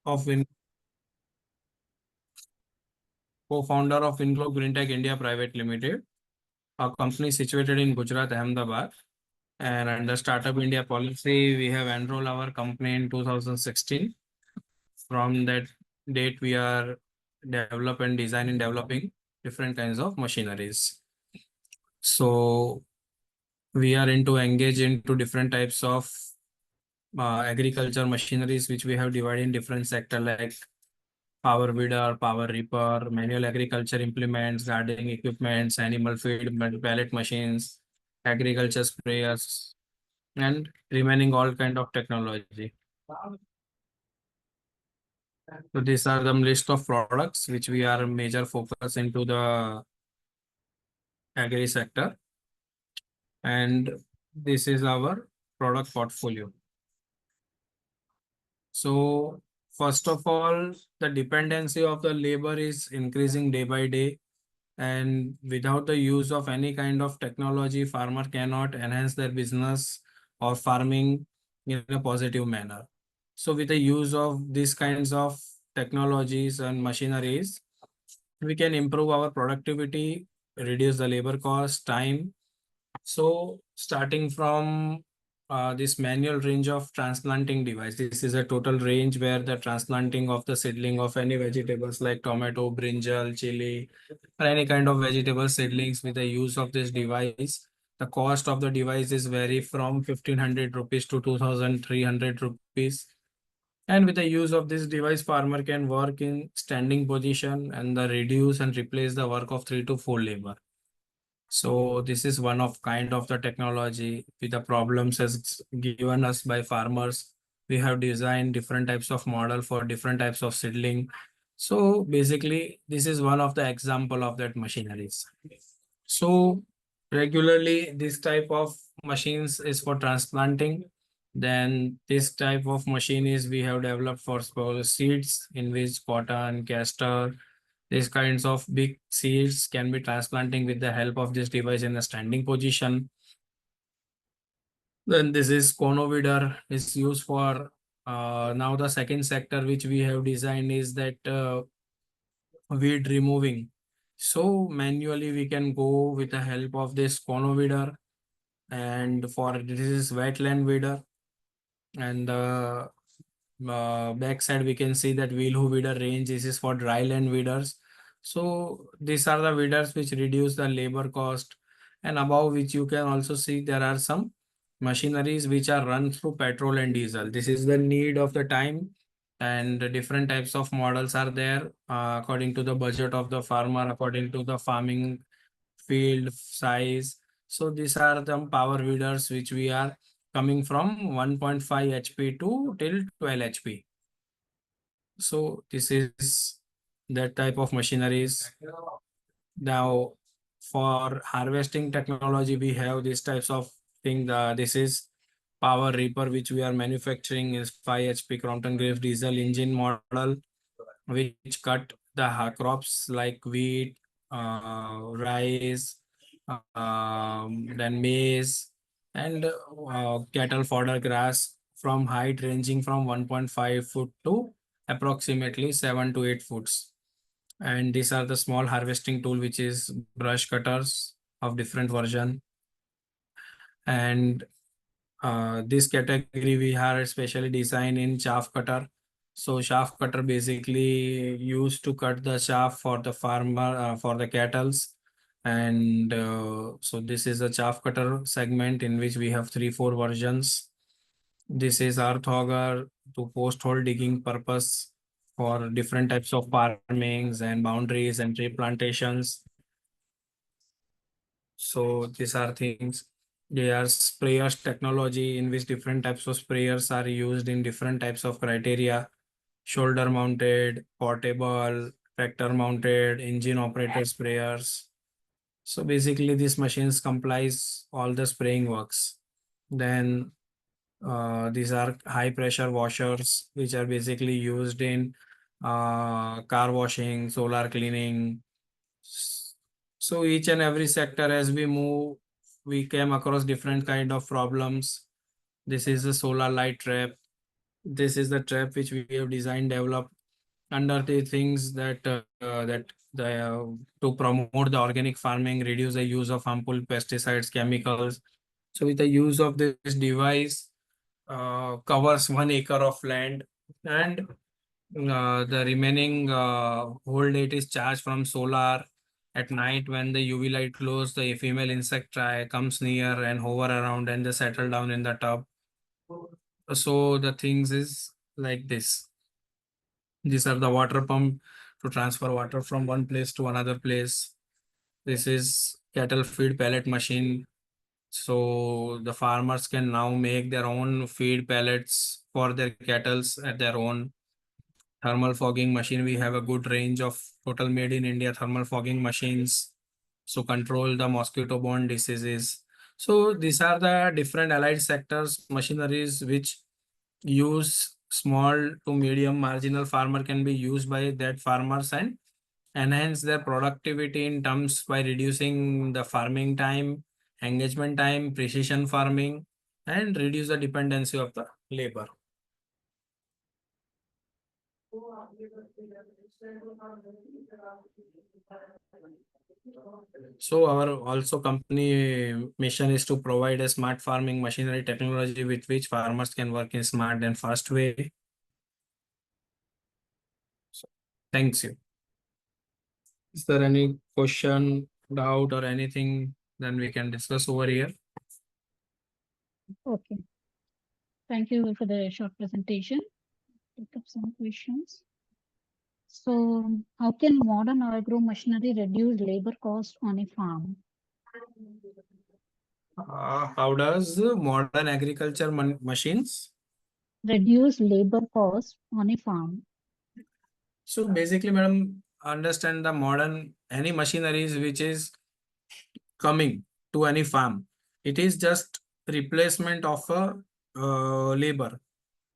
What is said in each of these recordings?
of co-founder of Vinglob Greentech India Private Limited, a company situated in Gujarat, Ahmedabad. And under Startup India policy, we have enrolled our company in 2016. From that date, we are developing different kinds of machineries. So we are engage into different types of agriculture machineries, which we have divided in different sector like power weeder, power reaper, manual agriculture implements, gardening equipments, animal feed, pallet machines, agriculture sprayers, and remaining all kind of technology. So these are the list of products which we are major focus into the agri sector, and this is our product portfolio. So first of all, the dependency of the labor is increasing day by day, and without the use of any kind of technology, farmer cannot enhance their business or farming in a positive manner. So with the use of these kinds of technologies and machineries, we can improve our productivity, reduce the labor cost, time. So starting from this manual range of transplanting device, this is a total range where the transplanting of the seedling of any vegetables like tomato, brinjal, chili, or any kind of vegetable seedlings with the use of this device. The cost of the device is vary from 1500 rupees to 2300 rupees. And with the use of this device, farmer can work in standing position and the reduce and replace the work of 3 to 4 labor. So this is one of kind of the technology with the problems has given us by farmers. We have designed different types of model for different types of seedling. So basically, this is one of the example of that machineries. So regularly, this type of machines is for transplanting. Then this type of machine is we have developed for seeds in which cotton, castor, these kinds of big seeds can be transplanting with the help of this device in a standing position. Then this is conovider is used for now the second sector which we have designed is that weed removing. So manually we can go with the help of this conovider, and for this is wetland weeder, and the backside we can see that wheel weeder range. This is for dry land weeders. So these are the weeders which reduce the labor cost, and above which you can also see there are some machineries which are run through petrol and diesel. This is the need of the time, and the different types of models are there according to the budget of the farmer, according to the farming field size. So these are the power weeders which we are coming from 1.5 HP to till 12 HP. So this is that type of machineries. Now for harvesting technology, we have these types of thing. This is power reaper which we are manufacturing is 5 HP Crompton Graves diesel engine model, which cut the crops like wheat, rice, then maize, and cattle fodder grass from height ranging from 1.5 foot to approximately 7 to 8 foot. And these are the small harvesting tool, which is brush cutters of different version. And this category we are especially designed in chaff cutter. So chaff cutter basically used to cut the chaff for the farmer for the cattles. And so this is a chaff cutter segment in which we have 3 4 versions. This is earth auger to post hole digging purpose for different types of farmings and boundaries and tree plantations. So these are things. They are sprayers technology in which different types of sprayers are used in different types of criteria: shoulder mounted, portable, tractor mounted, engine operated sprayers. So basically these machines complies all the spraying works. Then these are high pressure washers which are basically used in car washing, solar cleaning. So each and every sector as we move, we came across different kind of problems. This is a solar light trap. This is the trap which we have designed, developed under the things that the to promote the organic farming, reduce the use of harmful pesticides, chemicals. So with the use of this device, covers 1 acre of land, and the remaining whole day it is charged from solar. At night, when the UV light glows, the female insect comes near and hover around and they settle down in the tub. So the things is like this. These are the water pump to transfer water from one place to another place. This is cattle feed pellet machine. So the farmers can now make their own feed pellets for their cattles at their own. Thermal fogging machine, we have a good range of total made in India thermal fogging machines. So control the mosquito borne diseases. So these are the different allied sectors, machineries which use small to medium marginal farmer can be used by that farmers and enhance their productivity in terms by reducing the farming time, engagement time, precision farming, and reduce the dependency of the labor. So our also company mission is to provide a smart farming machinery technology with which farmers can work in smart and fast way. So, thanks you. Is there any question, doubt, or anything? Then we can discuss over here. Okay. Thank you for the short presentation. Take up some questions. So, how can modern agro machinery reduce labor cost on a farm? How does modern agriculture machines? Reduce labor cost on a farm. So basically, madam, understand the modern any machineries which is coming to any farm. It is just replacement of a labor.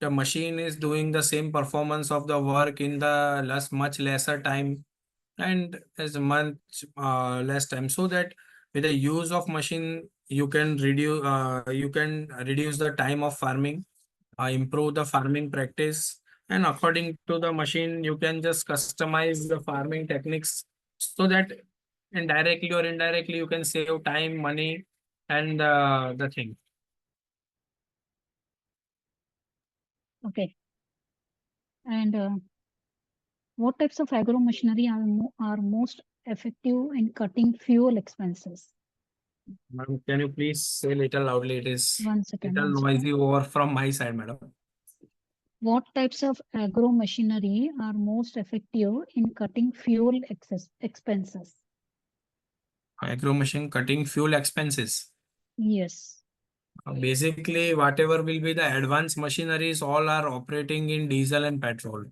The machine is doing the same performance of the work in the much lesser time and as much less time, so that with the use of machine you can reduce the time of farming, improve the farming practice, and according to the machine you can just customize the farming techniques, so that indirectly or indirectly you can save time, money, and the thing. Okay. And what types of agro machinery are most effective in cutting fuel expenses? Madam, can you please say little loudly? It is One second, little one second. noisy over from my side, madam. What types of agro machinery are most effective in cutting fuel expenses? Agro machine cutting fuel expenses. Yes. Basically, whatever will be the advanced machineries, all are operating in diesel and petrol.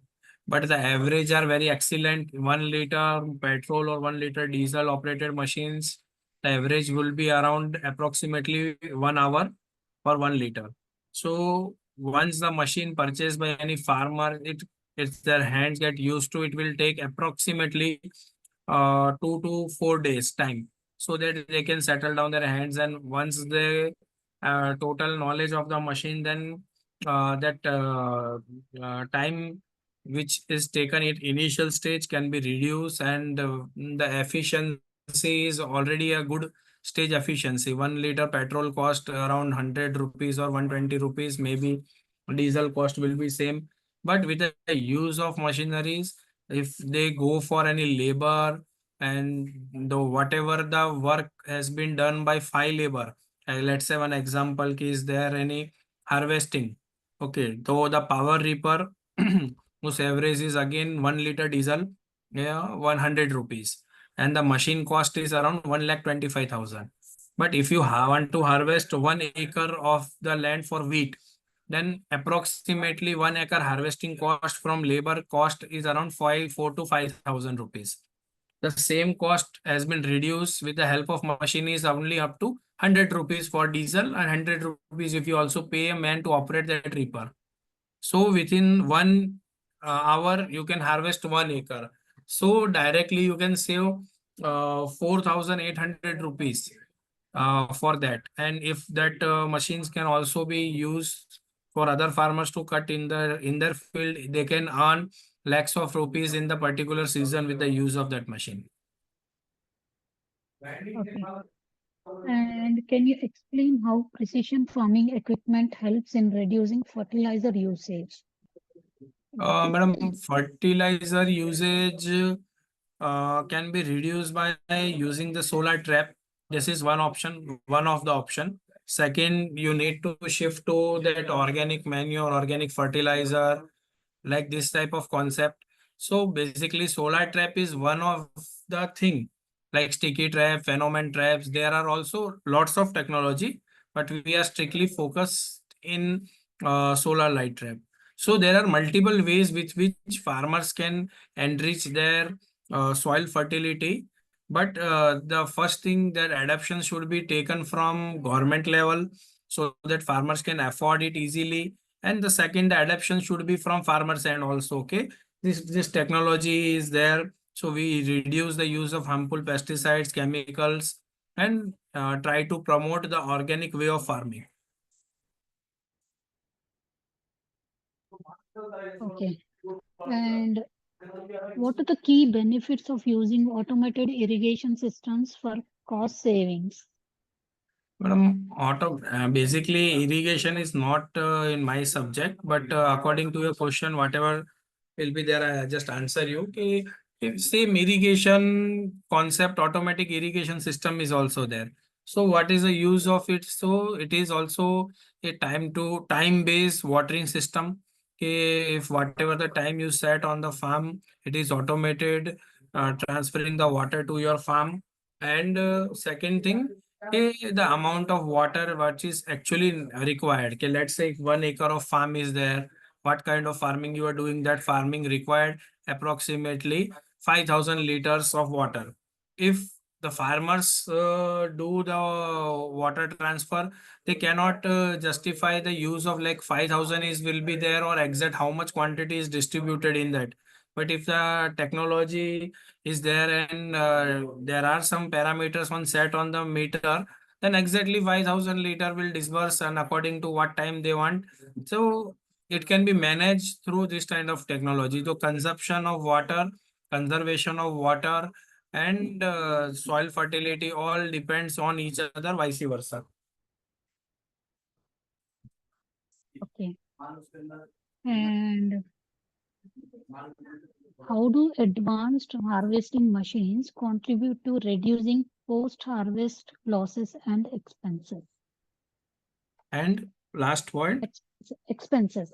But the average are very excellent. 1 liter petrol or 1 liter diesel operated machines, the average will be around approximately 1 hour for 1 liter. So once the machine purchased by any farmer, it's their hands get used to, it will take approximately 2 to 4 days time, so that they can settle down their hands. And once they total knowledge of the machine, then that time which is taken at initial stage can be reduced, and the efficiency is already a good stage efficiency. 1 liter petrol cost around 100 rupees or 120 rupees, maybe diesel cost will be same. But with the use of machineries, if they go for any labor, and the whatever the work has been done by 5 labor, let's say one example ki is there any harvesting. Okay, though the power reaper whose average is again 1 liter diesel, yeah, 100 rupees. And the machine cost is around 1,25,000. But if you want to harvest 1 acre of the land for wheat, then approximately 1 acre harvesting cost from labor cost is around 4 to 5,000 rupees. The same cost has been reduced with the help of machine is only up to 100 rupees for diesel and 100 rupees if you also pay a man to operate that reaper. So within 1 hour, you can harvest 1 acre. So directly you can save 4,800 rupees for that. And if that machines can also be used for other farmers to cut in their field. They can earn lakhs of rupees in the particular season with the use of that machine. Okay. And can you explain how precision farming equipment helps in reducing fertilizer usage? Madam, fertilizer usage can be reduced by using the solar trap. This is one option, one of the option. Second, you need to shift to that organic manure, organic fertilizer, like this type of concept. So basically, solar trap is one of the thing, like sticky trap, phenomenon traps. There are also lots of technology, but we are strictly focused in solar light trap. So there are multiple ways with which farmers can enrich their soil fertility. But the first thing that adoption should be taken from government level so that farmers can afford it easily. And the second, the adoption should be from farmers and also, okay, this technology is there. So we reduce the use of harmful pesticides, chemicals, and try to promote the organic way of farming. Okay. And what are the key benefits of using automated irrigation systems for cost savings? Madam, basically irrigation is not in my subject, but according to your question, whatever will be there, I just answer you. Okay, if same irrigation concept, automatic irrigation system is also there. So what is the use of it? So it is also a time based watering system. Okay, if whatever the time you set on the farm, it is automated, transferring the water to your farm. And second thing, the amount of water what is actually required. Okay, let's say if 1 acre of farm is there, what kind of farming you are doing, that farming required approximately 5,000 liters of water. If the farmers do the water transfer, they cannot justify the use of like 5,000 is will be there or exact how much quantity is distributed in that. But if the technology is there and there are some parameters on set on the meter, then exactly 5,000 liter will disperse and according to what time they want. So it can be managed through this kind of technology. So consumption of water, conservation of water, and soil fertility all depends on each other, vice versa. Okay. And how do advanced harvesting machines contribute to reducing post-harvest losses and expenses? And last point, Expenses.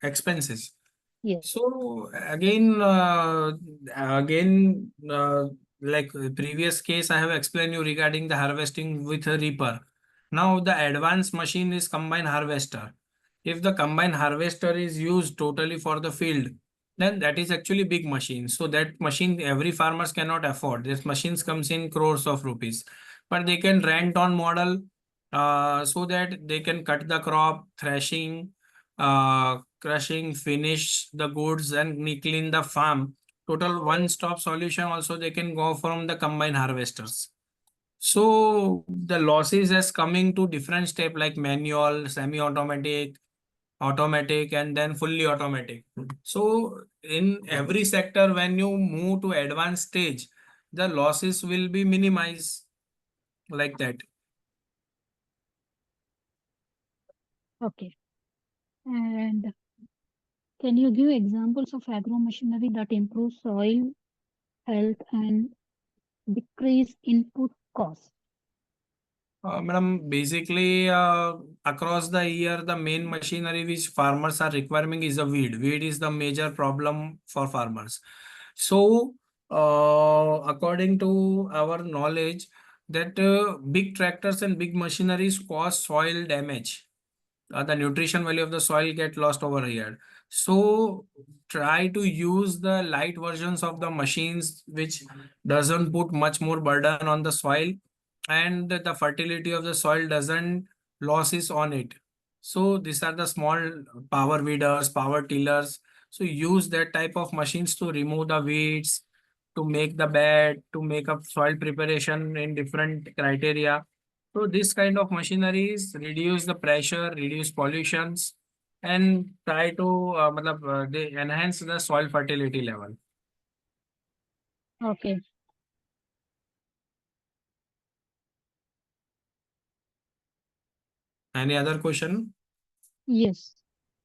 expenses. Yes. So again, like previous case, I have explained you regarding the harvesting with a reaper. Now the advanced machine is combine harvester. If the combine harvester is used totally for the field, then that is actually big machine. So that machine every farmers cannot afford. This machines comes in crores of rupees, but they can rent on model so that they can cut the crop, threshing, crushing, finish the goods, and clean the farm. Total one-stop solution. Also, they can go from the combine harvesters. So the losses has coming to different step like manual, semi-automatic, automatic, and then fully automatic. So in every sector, when you move to advanced stage, the losses will be minimized like that. Okay. And can you give examples of agro machinery that improve soil health and decrease input costs? Madam, basically, across the year, the main machinery which farmers are requiring is a weed. Weed is the major problem for farmers. So, according to our knowledge, that big tractors and big machineries cause soil damage. The nutrition value of the soil get lost over here. So, try to use the light versions of the machines which doesn't put much more burden on the soil and the fertility of the soil doesn't losses on it. So these are the small power weeders, power tillers. So use that type of machines to remove the weeds, to make the bed, to make up soil preparation in different criteria. So this kind of machineries reduce the pressure, reduce pollutions, and try to they enhance the soil fertility level. Okay. Any other question? Yes.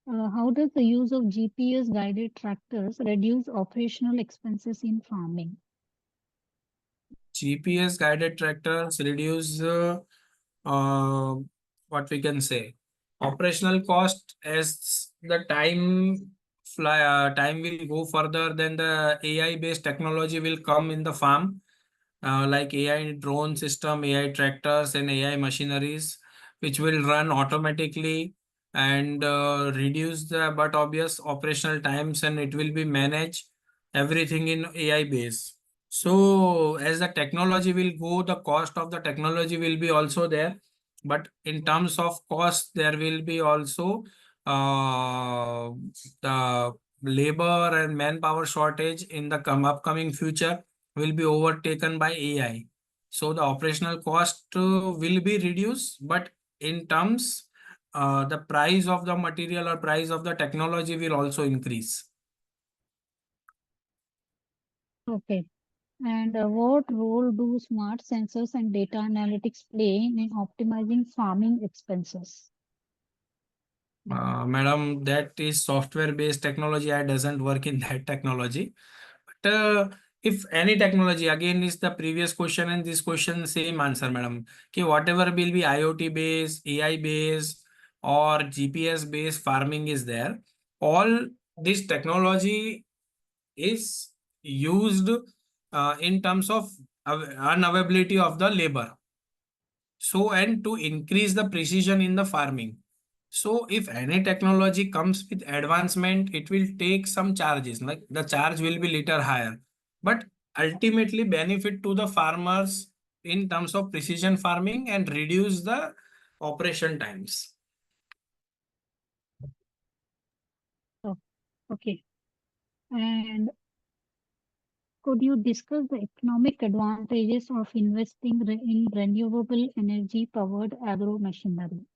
How does the use of GPS guided tractors reduce operational expenses in farming? GPS guided tractors reduce uh, what we can say operational cost as the time will go further, then the AI based technology will come in the farm, like AI drone system, AI tractors, and AI machineries, which will run automatically and reduce the but obvious operational times, and it will be managed everything in AI base. So as the technology will go, the cost of the technology will be also there, but in terms of cost, there will be also uh, the labor and manpower shortage in the upcoming future will be overtaken by AI. So the operational cost will be reduced, but in terms, the price of the material or price of the technology will also increase. Okay. And what role do smart sensors and data analytics play in optimizing farming expenses? Madam, that is software-based technology. I doesn't work in that technology. But if any technology, again, is the previous question and this question, same answer, madam. Okay, whatever will be IoT based, AI based, or GPS based farming is there. All this technology is used in terms of unavailability of the labor. So, and to increase the precision in the farming. So, if any technology comes with advancement, it will take some charges, like the charge will be little higher, but ultimately benefit to the farmers in terms of precision farming and reduce the operation times. Oh, okay. And could you discuss the economic advantages of investing in renewable energy powered agro machinery?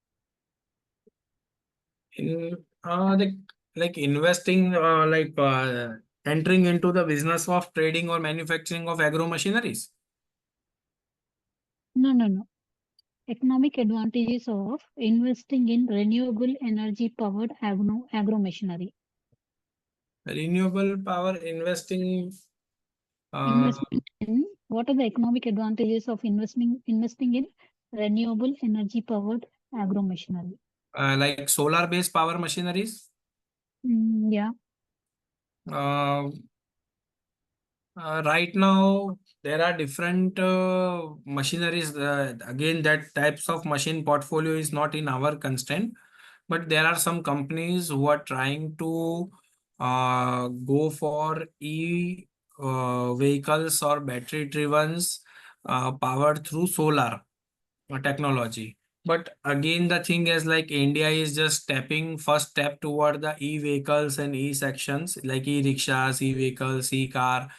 In the like investing, entering into the business of trading or manufacturing of agro machineries. No, no, no. Economic advantages of investing in renewable energy powered agro machinery. Renewable power investing, uh, Investment in what are the economic advantages of investing in renewable energy powered agro machinery? like solar based power machineries. Yeah. Uh, right now, there are different machineries. Again, that types of machine portfolio is not in our constraint, but there are some companies who are trying to go for vehicles or battery driven powered through solar technology. But again, the thing is like India is just stepping first step toward the e-vehicles and e-sections like e-rickshaws, e-vehicles, e-car.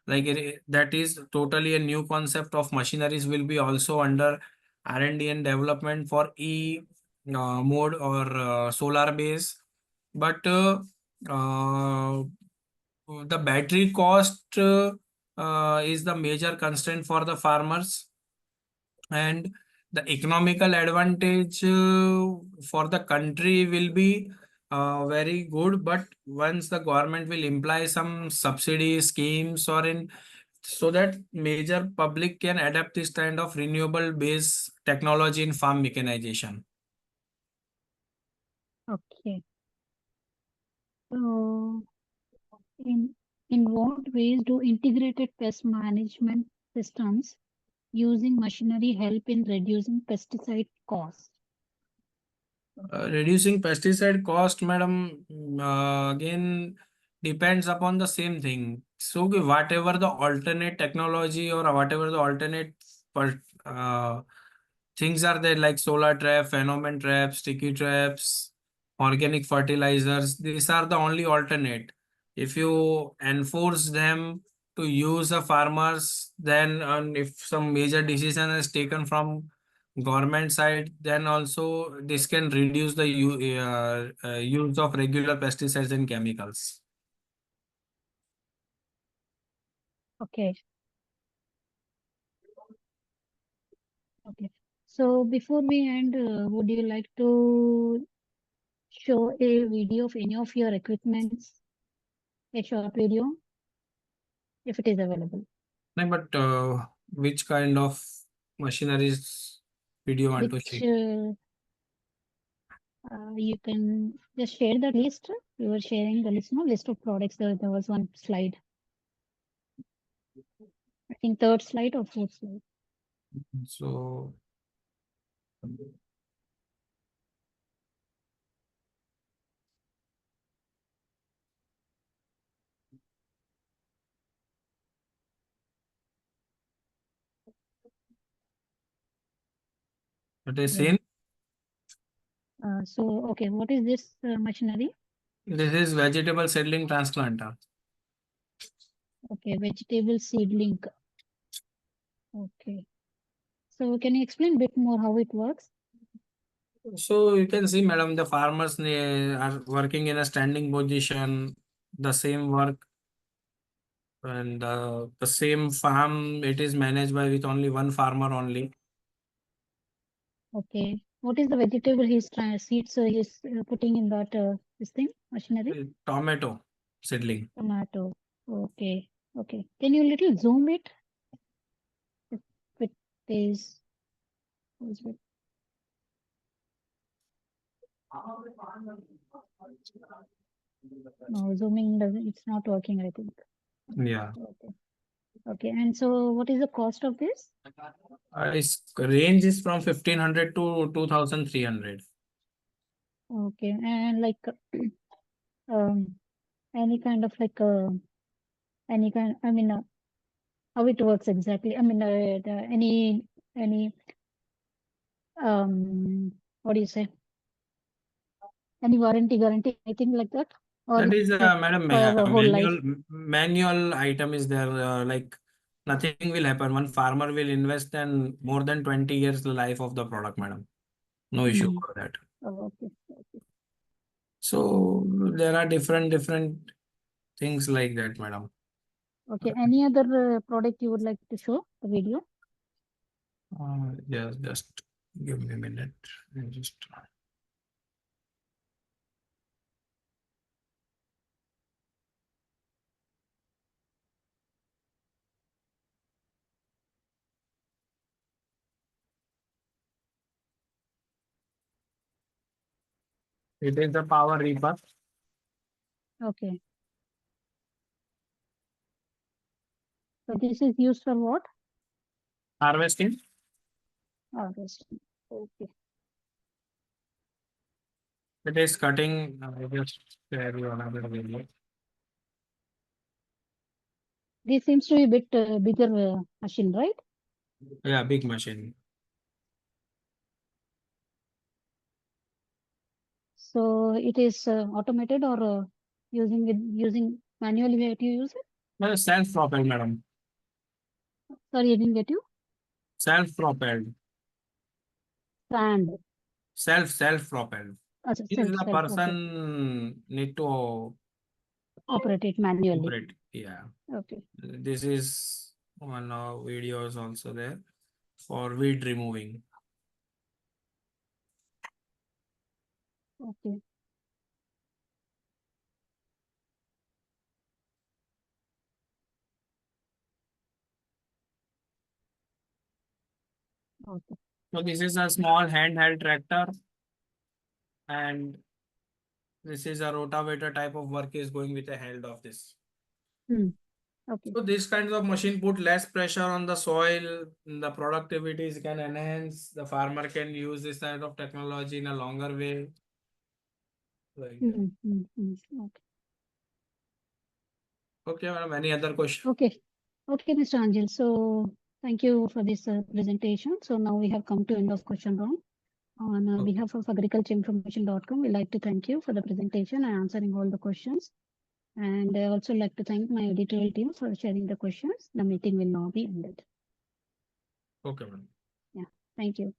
That is totally a new concept of machineries will be also under R&D and development for mode or solar base. But the battery cost is the major constraint for the farmers, and the economical advantage for the country will be very good, but once the government will imply some subsidy schemes or in so that major public can adapt this kind of renewable base technology in farm mechanization. Okay. So, in in what ways do integrated pest management systems using machinery help in reducing pesticide costs? Reducing pesticide cost, madam, again depends upon the same thing. So whatever the alternate technology or whatever the alternate uh, things are there, like solar trap, phenomenon traps, sticky traps, organic fertilizers, these are the only alternate. If you enforce them to use the farmers, then and if some major decision is taken from government side, then also this can reduce the use of regular pesticides and chemicals. Okay. Okay. So before we end, would you like to show a video of any of your equipments, a short video, if it is available? No, but which kind of machineries video you want to Which see? you can just share the list. You were sharing the list, no list of products. There was one slide. I think third slide or fourth slide. So it is Yeah. seen. So okay, what is this machinery? This is vegetable seedling transplanter. Okay, vegetable seedling. Okay. So can you explain a bit more how it works? So you can see, madam, the farmers are working in a standing position, the same work and the same farm. It is managed by with only one farmer only. Okay. What is the vegetable he's trying seeds he's putting in that this thing machinery? Tomato seedling. Tomato. Okay. Okay. Can you little zoom it? If it is. Is it- No, zooming doesn't. It's not working. I think. Yeah. Okay. Okay. And so, what is the cost of this? Its range is from 1500 to 2300. Okay. And like um, any kind of like any kind. I mean, how it works exactly? I mean, any what do you say? Any warranty, guarantee, anything like that? Or That is, like madam, for the whole life? manual item is there. Like nothing will happen. One farmer will invest and more than 20 years the life of the product, madam. No issue Mm. for that. Oh, okay. Okay. So there are different things like that, madam. Okay. Any other product you would like to show the video? Yes, just give me a minute. And just it is the power reaper. Okay. So this is used for what? Harvesting. Harvesting. Okay. It is cutting. I just share you another video. This seems to be a bit bigger machine, right? Yeah, big machine. So it is automated or using manually we have to use it? Well, self-propelled, madam. Sorry, I didn't get you. Self-propelled. Sand. Self-propelled. Is the Self. Okay. person need to Operate it manually. operate? Yeah. Okay. This is one of videos also there for weed removing. Okay. Okay. So this is a small handheld tractor and this is a rotavator type of work is going with a held of this. Hmm. Okay. So these kinds of machine put less pressure on the soil, the productivities can enhance, the farmer can use this kind of technology in a longer way. Like that. Okay. Okay, madam, any other question? Okay. Okay, Mr. Anjil. So thank you for this presentation. So now we have come to end of question round. On Okay. behalf of agricultureinformation.com, we'd like to thank you for the presentation and answering all the questions. And I also like to thank my editorial team for sharing the questions. The meeting will now be ended. Okay, madam. Yeah. Thank you.